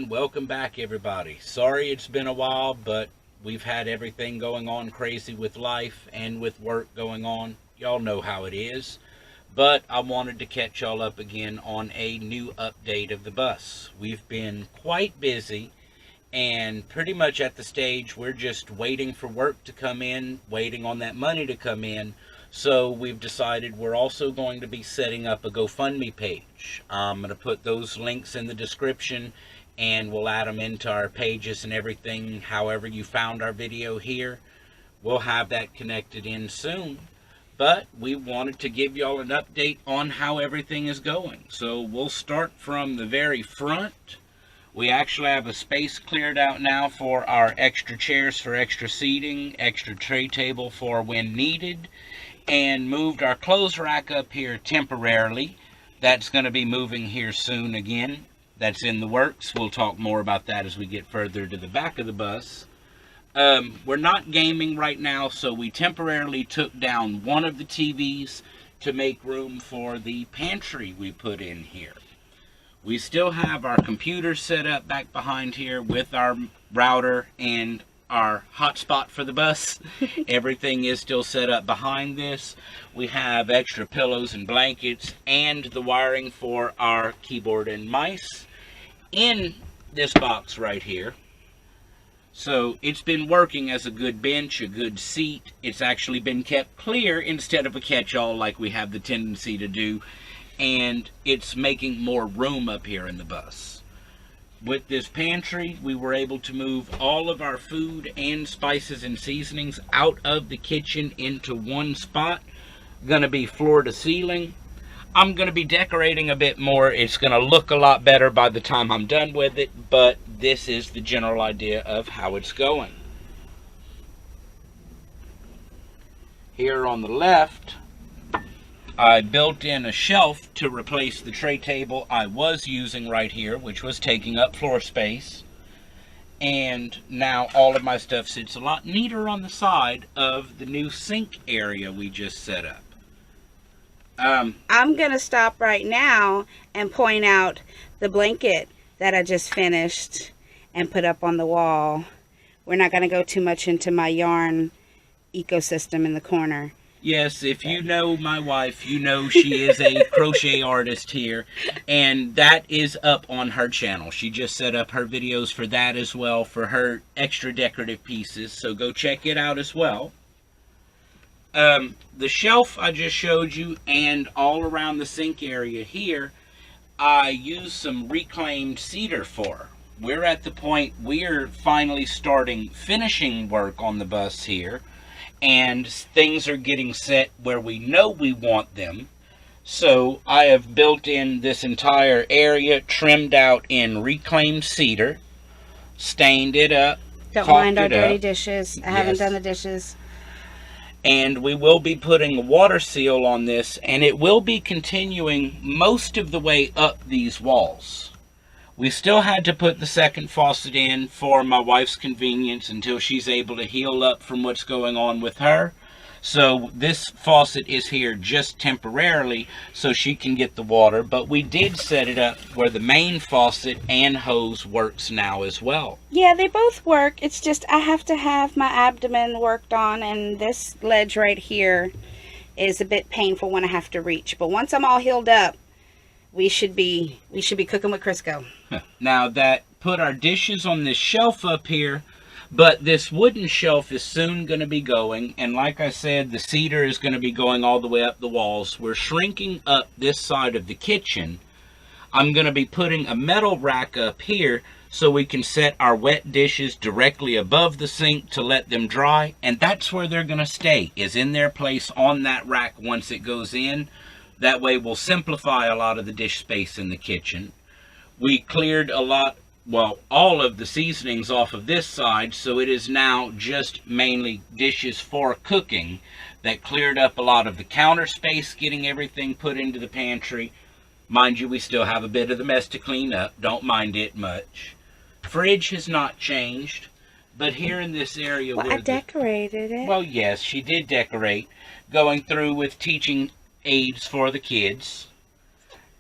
and welcome back, everybody. Sorry it's been a while, but we've had everything going on crazy with life and with work going on. Y'all know how it is. But I wanted to catch y'all up again on a new update of the bus. We've been quite busy and pretty much at the stage we're just waiting for work to come in, waiting on that money to come in. So we've decided we're also going to be setting up a GoFundMe page. I'm going to put those links in the description and we'll add them into our pages and everything. However you found our video here, we'll have that connected in soon. But we wanted to give y'all an update on how everything is going. So we'll start from the very front. We actually have a space cleared out now for our extra chairs for extra seating, extra tray table for when needed, and moved our clothes rack up here temporarily. That's going to be moving here soon again. That's in the works. We'll talk more about that as we get further to the back of the bus. We're not gaming right now, so we temporarily took down one of the TVs to make room for the pantry we put in here. We still have our computers set up back behind here with our router and our hotspot for the bus. Everything is still set up behind this. We have extra pillows and blankets and the wiring for our keyboard and mice in this box right here. So it's been working as a good bench, a good seat. It's actually been kept clear instead of a catch-all like we have the tendency to do. And it's making more room up here in the bus. With this pantry, we were able to move all of our food and spices and seasonings out of the kitchen into one spot. Gonna be floor to ceiling. I'm gonna be decorating a bit more. It's gonna look a lot better by the time I'm done with it, but this is the general idea of how it's going. Here on the left, I built in a shelf to replace the tray table I was using right here, which was taking up floor space. And now all of my stuff sits a lot neater on the side of the new sink area we just set up. I'm going to stop right now and point out the blanket that I just finished and put up on the wall. We're not going to go too much into my yarn ecosystem in the corner. Yes, if you know my wife, you know she is a crochet artist here, and that is up on her channel. She just set up her videos for that as well, for her extra decorative pieces, so go check it out as well. The shelf I just showed you, and all around the sink area here, I used some reclaimed cedar for. We're at the point we're finally starting finishing work on the bus here. And things are getting set where we know we want them. So I have built in this entire area, trimmed out in reclaimed cedar, stained it up. Don't mind our dirty dishes. I haven't done the dishes. And we will be putting a water seal on this, and it will be continuing most of the way up these walls. We still had to put the second faucet in for my wife's convenience until she's able to heal up from what's going on with her. So this faucet is here just temporarily so she can get the water, but we did set it up where the main faucet and hose works now as well. Yeah, they both work. It's just I have to have my abdomen worked on, and this ledge right here is a bit painful when I have to reach. But once I'm all healed up, we should be cooking with Crisco. Now that put our dishes on this shelf up here, but this wooden shelf is soon going to be going, and like I said, the cedar is going to be going all the way up the walls. We're shrinking up this side of the kitchen. I'm going to be putting a metal rack up here so we can set our wet dishes directly above the sink to let them dry, and that's where they're going to stay, is in their place on that rack once it goes in. That way we'll simplify a lot of the dish space in the kitchen. We cleared all of the seasonings off of this side, so it is now just mainly dishes for cooking. That cleared up a lot of the counter space, getting everything put into the pantry. Mind you, we still have a bit of the mess to clean up. Don't mind it much. Fridge has not changed, but here in this area... Well, I decorated it. Well, yes, she did decorate. Going through with teaching aids for the kids.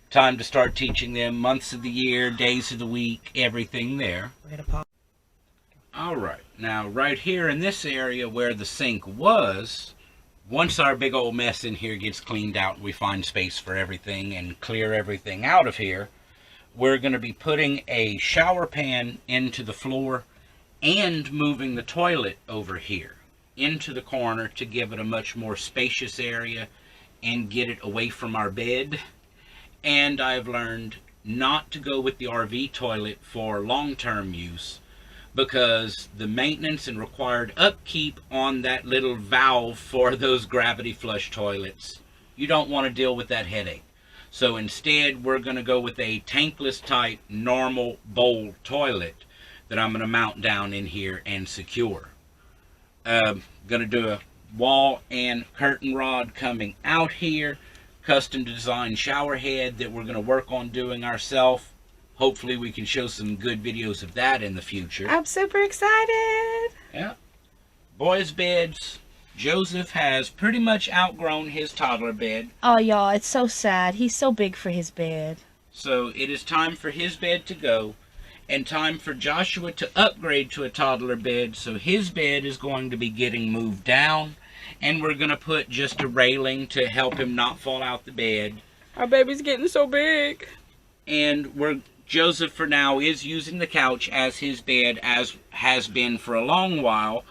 Time to start teaching them months of the year, days of the week, everything there. We're gonna pause. All right, now right here in this area where the sink was, once our big old mess in here gets cleaned out, we find space for everything and clear everything out of here, we're going to be putting a shower pan into the floor and moving the toilet over here into the corner to give it a much more spacious area and get it away from our bed. And I've learned not to go with the RV toilet for long-term use, because the maintenance and required upkeep on that little valve for those gravity flush toilets, you don't want to deal with that headache. So instead, we're going to go with a tankless type normal bowl toilet that I'm going to mount down in here and secure. Going to do a wall and curtain rod coming out here, custom designed shower head that we're going to work on doing ourselves. Hopefully we can show some good videos of that in the future. I'm super excited. Yeah. Boys' beds. Joseph has pretty much outgrown his toddler bed. Oh, y'all, it's so sad. He's so big for his bed. So it is time for his bed to go, and time for Joshua to upgrade to a toddler bed. So his bed is going to be getting moved down, and we're going to put just a railing to help him not fall out the bed. Our baby's getting so big. And Joseph for now is using the couch as his bed, as has been for a long while.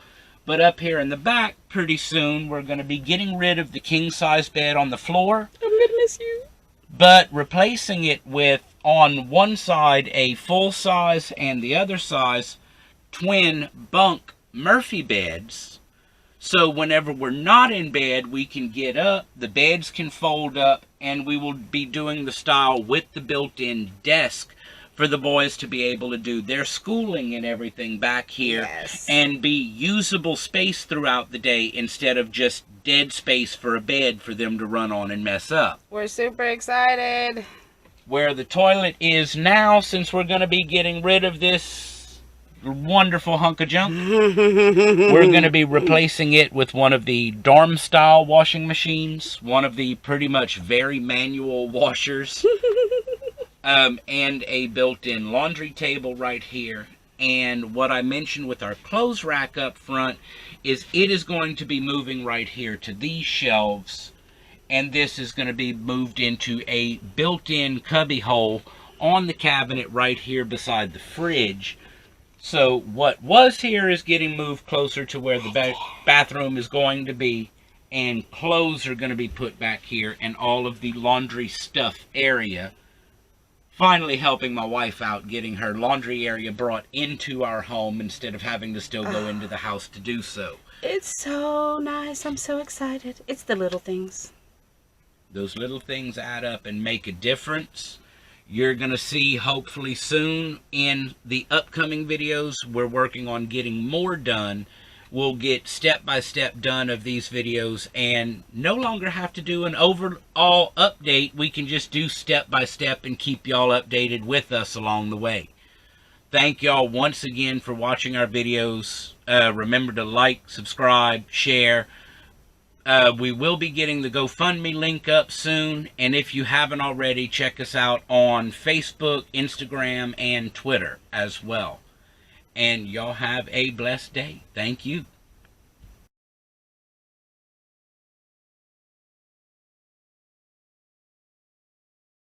But up here in the back, pretty soon, we're going to be getting rid of the king-size bed on the floor. I'm going to miss you. But replacing it with, on one side, a full-size and the other size twin bunk Murphy beds. So whenever we're not in bed, we can get up, the beds can fold up, and we will be doing the style with the built-in desk for the boys to be able to do their schooling and everything back here. Yes. And be usable space throughout the day instead of just dead space for a bed for them to run on and mess up. We're super excited. Where the toilet is now, since we're going to be getting rid of this wonderful hunk of junk, we're going to be replacing it with one of the dorm style washing machines, one of the pretty much very manual washers. And a built-in laundry table right here. And what I mentioned with our clothes rack up front is it is going to be moving right here to these shelves. And this is going to be moved into a built-in cubby hole on the cabinet right here beside the fridge. So what was here is getting moved closer to where the bathroom is going to be. And clothes are going to be put back here, and all of the laundry stuff area. Finally helping my wife out, getting her laundry area brought into our home instead of having to still go into the house to do so. It's so nice. I'm so excited. It's the little things. Those little things add up and make a difference. You're going to see hopefully soon in the upcoming videos, we're working on getting more done. We'll get step-by-step done of these videos and no longer have to do an overall update. We can just do step-by-step and keep y'all updated with us along the way. Thank y'all once again for watching our videos. Remember to like, subscribe, share. We will be getting the GoFundMe link up soon. And if you haven't already, check us out on Facebook, Instagram, and Twitter as well. And y'all have a blessed day. Thank you.